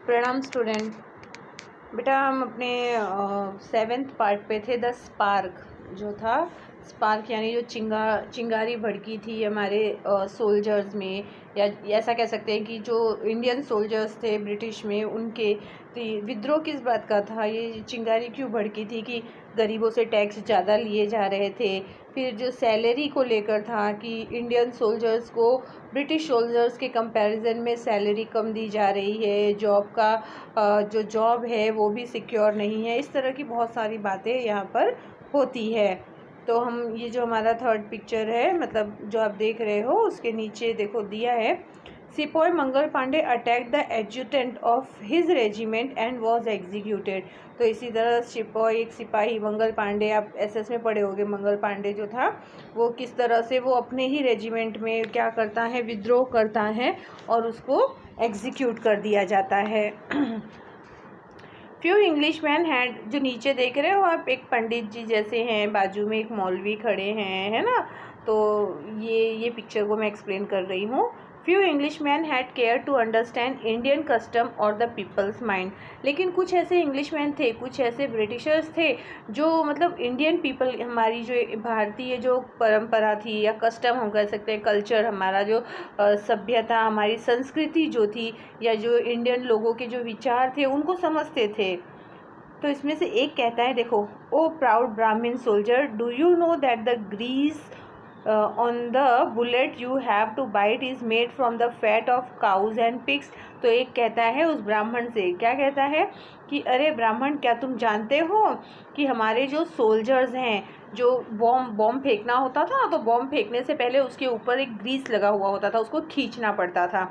प्रणाम स्टूडेंट। बेटा हम अपने 7th पार्ट पे थे। द स्पार्क जो था, स्पार्क यानी जो चिंगारी भड़की थी हमारे सोल्जर्स में, या ऐसा कह सकते हैं कि जो इंडियन सोल्जर्स थे ब्रिटिश में, उनके विद्रोह किस बात का था, ये चिंगारी क्यों भड़की थी कि गरीबों से टैक्स ज़्यादा लिए जा रहे थे। फिर जो सैलरी को लेकर था कि इंडियन सोल्जर्स को ब्रिटिश सोल्जर्स के कंपैरिजन में सैलरी कम दी जा रही है, जॉब का जो जॉब है वो भी सिक्योर नहीं है। इस तरह की बहुत सारी बातें यहाँ पर होती है। तो हम ये जो हमारा थर्ड पिक्चर है, मतलब जो आप देख रहे हो, उसके नीचे देखो दिया है, सिपाही Mangal Pandey attack the adjutant of his regiment and was executed. तो इसी तरह एक सिपाही मंगल पांडे, आप एसएस में पढ़े होंगे, मंगल पांडे जो था वो किस तरह से वो अपने ही रेजिमेंट में क्या करता है, विद्रोह करता है और उसको एग्जीक्यूट कर दिया जाता है। फ्यू इंग्लिश मैन हैड, जो नीचे देख रहे हो आप, एक पंडित जी जैसे हैं, बाजू में एक मौलवी खड़े हैं, है ना। तो ये पिक्चर को मैं एक्सप्लेन कर रही हूँ। Few English man had care to understand Indian custom और द पीपल्स माइंड। लेकिन कुछ ऐसे इंग्लिश मैन थे, कुछ ऐसे ब्रिटिशर्स थे जो मतलब इंडियन पीपल, हमारी जो भारतीय जो परंपरा थी या कस्टम हम कह सकते हैं, कल्चर, हमारा जो सभ्यता, हमारी संस्कृति जो थी, या जो इंडियन लोगों के जो विचार थे उनको समझते थे। तो इसमें से एक कहता है, देखो, O proud Brahmin soldier, do you know that the grease on the bullet you have to bite is made from the fat of cows and pigs. तो एक कहता है उस ब्राह्मण से, क्या कहता है कि अरे ब्राह्मण, क्या तुम जानते हो कि हमारे जो सोल्जर्स हैं, जो बॉम्ब फेंकना होता था, तो बॉम्ब फेंकने से पहले उसके ऊपर एक ग्रीस लगा हुआ होता था, उसको खींचना पड़ता था।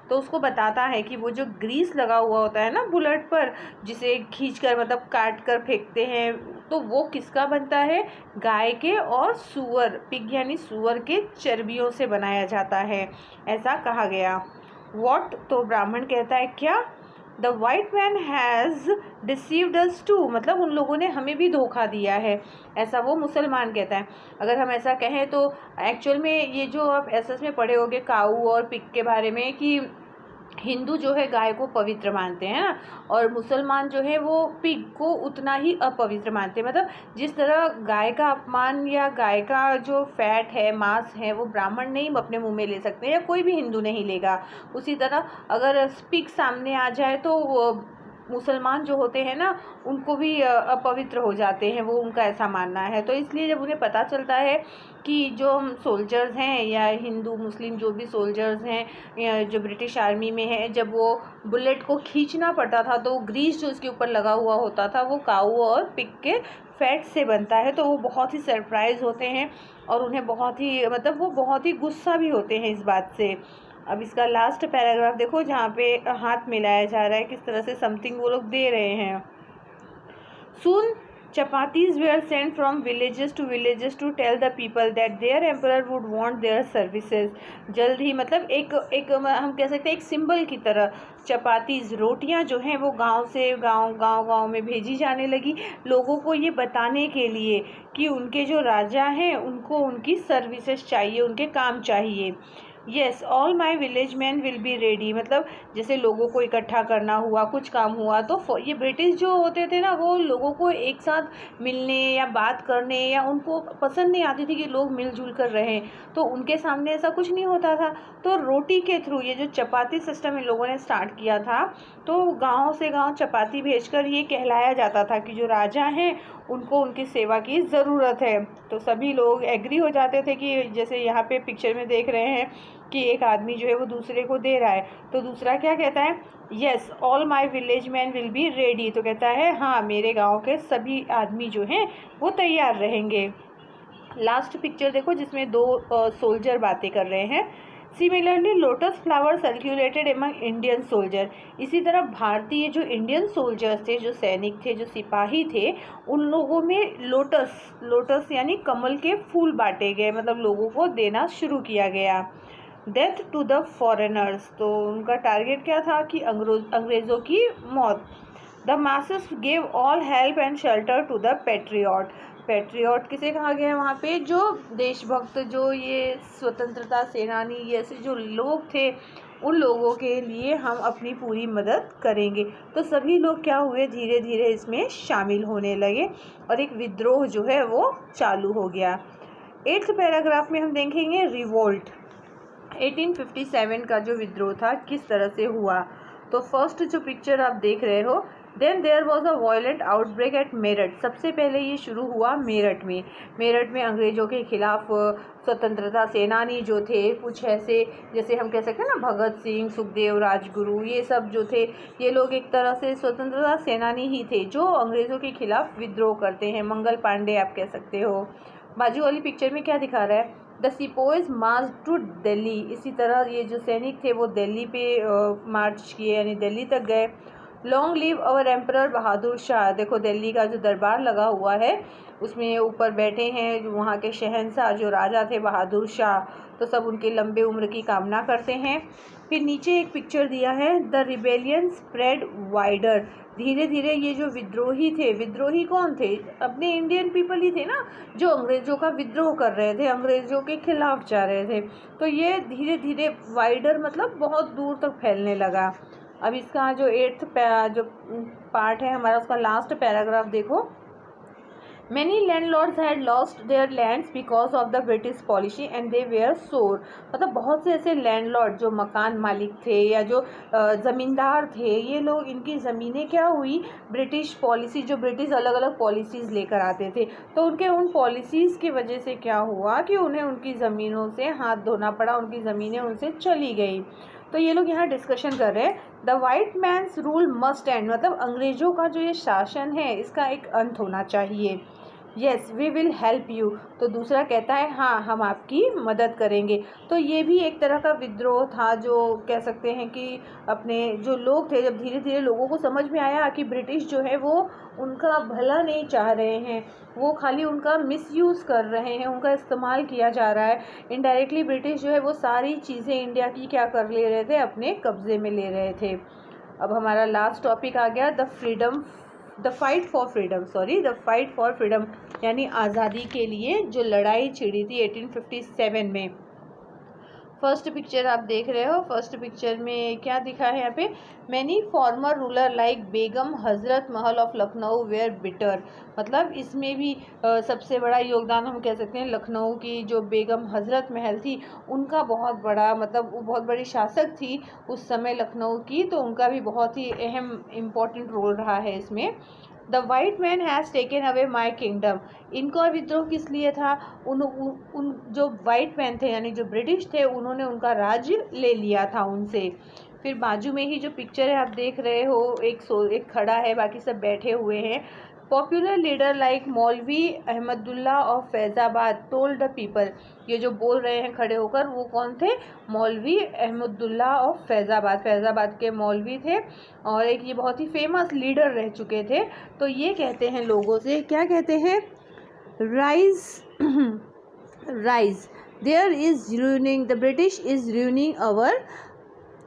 तो उसको बताता है कि वो जो ग्रीस लगा हुआ होता है ना बुलेट पर, जिसे खींचकर मतलब काट कर फेंकते हैं, तो वो किसका बनता है, गाय के और सूअर, पिग यानी सूअर के चर्बियों से बनाया जाता है, ऐसा कहा गया। व्हाट, तो ब्राह्मण कहता है क्या, the white man has deceived us too, मतलब उन लोगों ने हमें भी धोखा दिया है, ऐसा वो मुसलमान कहता है। अगर हम ऐसा कहें तो एक्चुअल में ये जो आप एसएस में पढ़े होंगे काऊ और पिग के बारे में, कि हिंदू जो है गाय को पवित्र मानते हैं ना, और मुसलमान जो है वो पिग को उतना ही अपवित्र मानते हैं। मतलब जिस तरह गाय का अपमान या गाय का जो फैट है, मांस है, वो ब्राह्मण नहीं अपने मुंह में ले सकते या कोई भी हिंदू नहीं लेगा, उसी तरह अगर पिग सामने आ जाए तो मुसलमान जो होते हैं ना, उनको भी अपवित्र हो जाते हैं, वो उनका ऐसा मानना है। तो इसलिए जब उन्हें पता चलता है कि जो हम सोल्जर्स हैं या हिंदू मुस्लिम जो भी सोल्जर्स हैं, या जो ब्रिटिश आर्मी में है, जब वो बुलेट को खींचना पड़ता था तो ग्रीस जो उसके ऊपर लगा हुआ होता था वो काऊ और पिग के फैट से बनता है, तो वो बहुत ही सरप्राइज़ होते हैं और उन्हें बहुत ही, मतलब वो बहुत ही गुस्सा भी होते हैं इस बात से। अब इसका लास्ट पैराग्राफ देखो, जहाँ पे हाथ मिलाया जा रहा है, किस तरह से समथिंग वो लोग दे रहे हैं। Soon chapatis were sent from villages to tell the people that their emperor would want their services. जल्द ही, मतलब एक हम कह सकते हैं एक सिंबल की तरह चपातीज, रोटियां जो हैं वो गांव से गांव में भेजी जाने लगी, लोगों को ये बताने के लिए कि उनके जो राजा हैं उनको उनकी सर्विसेज चाहिए, उनके काम चाहिए। Yes, all my village man will be ready, मतलब जैसे लोगों को इकट्ठा करना हुआ, कुछ काम हुआ, तो ये ब्रिटिश जो होते थे ना, वो लोगों को एक साथ मिलने या बात करने, या उनको पसंद नहीं आती थी कि लोग मिलजुल कर रहें, तो उनके सामने ऐसा कुछ नहीं होता था। तो रोटी के थ्रू, ये जो चपाती सिस्टम इन लोगों ने स्टार्ट किया था, तो गांव से गांव चपाती भेजकर ये कहलाया जाता था कि जो राजा हैं उनको उनकी सेवा की ज़रूरत है। तो सभी लोग एग्री हो जाते थे कि जैसे यहाँ पे पिक्चर में देख रहे हैं कि एक आदमी जो है वो दूसरे को दे रहा है, तो दूसरा क्या कहता है, yes, all my village man will be ready, तो कहता है हाँ, मेरे गांव के सभी आदमी जो हैं वो तैयार रहेंगे। लास्ट पिक्चर देखो, जिसमें दो सोल्जर बातें कर रहे हैं। Similarly lotus flower circulated among Indian soldier, इसी तरह भारतीय जो इंडियन सोल्जर्स थे, जो सैनिक थे, जो सिपाही थे, उन लोगों में लोटस यानी कमल के फूल बांटे गए, मतलब लोगों को देना शुरू किया गया। डेथ टू द फॉरेनर्स, तो उनका टारगेट क्या था कि अंग्रेज़ों की मौत। The masses gave all help and shelter to the patriot किसे कहा गया है वहाँ पे, जो देशभक्त, जो ये स्वतंत्रता सेनानी, ऐसे जो लोग थे, उन लोगों के लिए हम अपनी पूरी मदद करेंगे। तो सभी लोग क्या हुए, धीरे धीरे इसमें शामिल होने लगे और एक विद्रोह जो है वो चालू हो गया। 8th पैराग्राफ में हम देखेंगे रिवोल्ट। 1857 का जो विद्रोह था किस तरह से हुआ। तो फर्स्ट जो पिक्चर आप देख रहे हो, then there was a violent outbreak at Meerut. सबसे पहले ये शुरू हुआ मेरठ में। मेरठ में अंग्रेज़ों के खिलाफ स्वतंत्रता सेनानी जो थे, कुछ ऐसे जैसे हम कह सकते हैं ना, भगत सिंह, सुखदेव, राजगुरु, ये सब जो थे, ये लोग एक तरह से स्वतंत्रता सेनानी ही थे जो अंग्रेज़ों के खिलाफ विद्रोह करते हैं। मंगल पांडे आप कह सकते हो। बाजू वाली पिक्चर में क्या दिखा रहा है, द सिपोइज मार्च टू दिल्ली। इसी तरह ये जो सैनिक थे वो दिल्ली पे मार्च किए, यानी दिल्ली तक गए। Long live our emperor Bahadur Shah. देखो दिल्ली का जो दरबार लगा हुआ है उसमें ऊपर बैठे हैं वहाँ के शहंशाह जो राजा थे बहादुर शाह, तो सब उनके लंबे उम्र की कामना करते हैं। फिर नीचे एक पिक्चर दिया है, द रिबेलियन स्प्रेड वाइडर। धीरे धीरे ये जो विद्रोही थे, विद्रोही कौन थे, अपने इंडियन पीपल ही थे ना, जो अंग्रेज़ों का विद्रोह कर रहे थे, अंग्रेज़ों के खिलाफ जा रहे थे। तो ये धीरे धीरे वाइडर मतलब बहुत दूर तक फैलने लगा। अब इसका जो 8th जो पार्ट है हमारा, उसका लास्ट पैराग्राफ देखो। Many landlords had lost their lands because of the British policy and they were sore। मतलब बहुत से ऐसे लैंडलॉर्ड जो मकान मालिक थे या जो ज़मींदार थे, ये लोग, इनकी ज़मीनें क्या हुई, ब्रिटिश पॉलिसी, जो ब्रिटिश अलग अलग पॉलिसीज़ लेकर आते थे, तो उनके उन पॉलिसीज़ की वजह से क्या हुआ कि उन्हें उनकी ज़मीनों से हाथ धोना पड़ा, उनकी ज़मीनें उनसे चली गई। तो ये लोग यहाँ डिस्कशन कर रहे हैं, the white man's rule must end. मतलब अंग्रेज़ों का जो ये शासन है इसका एक अंत होना चाहिए। Yes we will help you. तो दूसरा कहता है हाँ हम आपकी मदद करेंगे। तो ये भी एक तरह का विद्रोह था, जो कह सकते हैं कि अपने जो लोग थे, जब धीरे धीरे लोगों को समझ में आया कि ब्रिटिश जो है वो उनका भला नहीं चाह रहे हैं, वो खाली उनका मिसयूज़ कर रहे हैं, उनका इस्तेमाल किया जा रहा है। इनडायरेक्टली ब्रिटिश जो है वो सारी चीज़ें इंडिया की क्या कर ले रहे थे, अपने कब्ज़े में ले रहे थे। अब हमारा लास्ट टॉपिक आ गया, द फाइट फॉर फ्रीडम, यानी आज़ादी के लिए जो लड़ाई छिड़ी थी 1857 में। फर्स्ट पिक्चर आप देख रहे हो, फर्स्ट पिक्चर में क्या दिखा है यहाँ पे, मैनी फॉर्मर रूलर लाइक बेगम हज़रत महल ऑफ लखनऊ वेयर बिटर। मतलब इसमें भी सबसे बड़ा योगदान हम कह सकते हैं लखनऊ की जो बेगम हज़रत महल थी उनका बहुत बड़ा, मतलब वो बहुत बड़ी शासक थी उस समय लखनऊ की, तो उनका भी बहुत ही अहम इम्पोर्टेंट रोल रहा है इसमें। The white man has taken away my kingdom. इनका विद्रोह किस लिए था, उन जो वाइट मैन थे यानी जो ब्रिटिश थे, उन्होंने उनका राज्य ले लिया था उनसे। फिर बाजू में ही जो पिक्चर है आप देख रहे हो, एक खड़ा है, बाकी सब बैठे हुए हैं। पॉपुलर लीडर लाइक मौलवी Ahmadullah of Faizabad told the people. ये जो बोल रहे हैं खड़े होकर वो कौन थे, मौलवी अहमदुल्ला ऑफ फैज़ाबाद के मौलवी थे, और एक ये बहुत ही फेमस लीडर रह चुके थे। तो ये कहते हैं लोगों से, क्या कहते हैं, rise rise there is ruining, the British is ruining our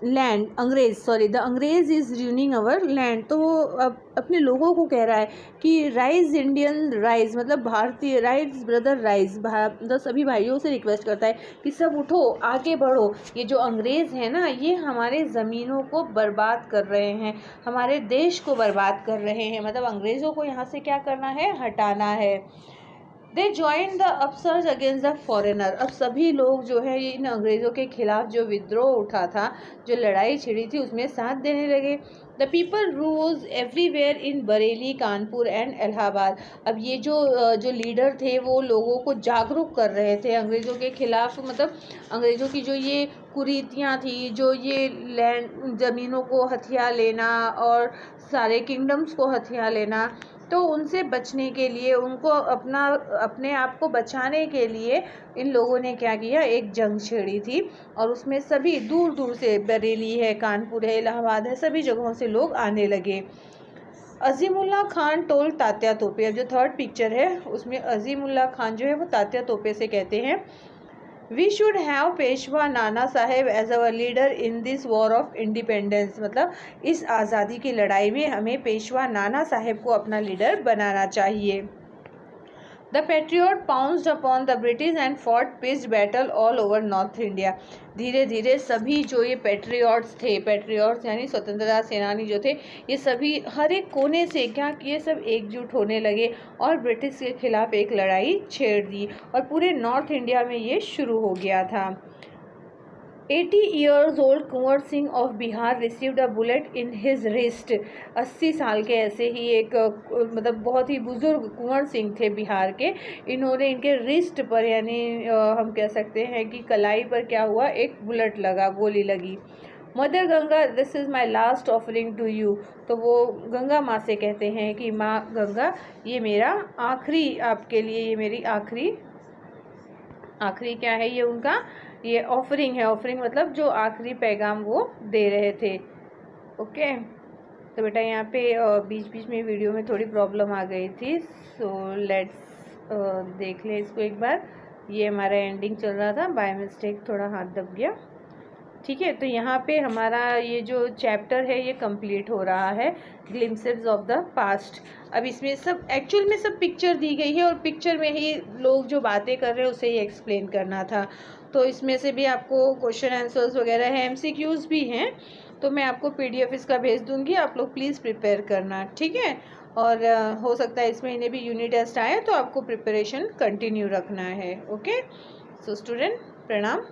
land, the Angrez is ruining our land. तो वो अब अपने लोगों को कह रहा है कि राइज इंडियन राइज, मतलब भारतीय राइज ब्रदर राइज, मतलब सभी भाइयों से रिक्वेस्ट करता है कि सब उठो, आगे बढ़ो, ये जो अंग्रेज़ हैं ना ये हमारे ज़मीनों को बर्बाद कर रहे हैं, हमारे देश को बर्बाद कर रहे हैं, मतलब अंग्रेज़ों को यहाँ से क्या करना है, हटाना है। They join the upsurge against the foreigner. अब सभी लोग जो है इन अंग्रेज़ों के खिलाफ जो विद्रोह उठा था, जो लड़ाई छिड़ी थी, उसमें साथ देने लगे। The people rose everywhere in Bareilly, Kanpur and Allahabad. अब ये जो लीडर थे वो लोगों को जागरूक कर रहे थे अंग्रेज़ों के खिलाफ, मतलब अंग्रेज़ों की जो ये कुरीतियाँ थी, जो ये लैंड ज़मीनों को हथिया लेना और सारे किंगडम्स को हथिया लेना, तो उनसे बचने के लिए, उनको अपने आप को बचाने के लिए इन लोगों ने क्या किया, एक जंग छेड़ी थी, और उसमें सभी दूर दूर से, बरेली है, कानपुर है, इलाहाबाद है, सभी जगहों से लोग आने लगे। अजीमुल्ला खान टोल तात्या तोपे। अब जो थर्ड पिक्चर है उसमें अजीमुल्ला खान जो है वो तात्या तोपे से कहते हैं, we should have Peshwa Nana Saheb as our leader in this war of independence. मतलब इस आज़ादी की लड़ाई में हमें पेशवा नाना साहेब को अपना लीडर बनाना चाहिए। The patriot pounced upon the British and fought pitched battle all over north India. धीरे धीरे सभी जो ये पेट्रियट्स यानी स्वतंत्रता सेनानी जो थे, ये सभी हर एक कोने से क्या किए, सब एकजुट होने लगे और ब्रिटिश के खिलाफ एक लड़ाई छेड़ दी और पूरे नॉर्थ इंडिया में ये शुरू हो गया था। 80 years old Kunwar Singh of Bihar received a bullet in his wrist. 80 साल के ऐसे ही एक मतलब बहुत ही बुजुर्ग कुंवर सिंह थे बिहार के, इन्होंने इनके रिस्ट पर यानी हम कह सकते हैं कि कलाई पर क्या हुआ, एक बुलेट लगा, गोली लगी। Mother Ganga this is my last offering to you. तो वो गंगा माँ से कहते हैं कि माँ गंगा, ये मेरा आखिरी आपके लिए, ये मेरी आखिरी क्या है, ये उनका ये ऑफरिंग है। ऑफरिंग मतलब जो आखिरी पैगाम वो दे रहे थे। ओके, तो बेटा यहाँ पे बीच बीच में वीडियो में थोड़ी प्रॉब्लम आ गई थी, सो लेट्स देख लें इसको एक बार। ये हमारा एंडिंग चल रहा था, बाय मिस्टेक थोड़ा हाथ दब गया। ठीक है, तो यहाँ पे हमारा ये जो चैप्टर है ये कंप्लीट हो रहा है, ग्लिम्पसेस ऑफ द पास्ट। अब इसमें सब एक्चुअल में सब पिक्चर दी गई है और पिक्चर में ही लोग जो बातें कर रहे हैं उसे ही एक्सप्लेन करना था। तो इसमें से भी आपको क्वेश्चन आंसर्स वगैरह हैं, MCQs भी हैं, तो मैं आपको PDF इसका भेज दूँगी, आप लोग प्लीज़ प्रिपेयर करना, ठीक है। और हो सकता है इस महीने भी यूनिट टेस्ट आए तो आपको प्रिपरेशन कंटिन्यू रखना है। ओके, सो स्टूडेंट, प्रणाम।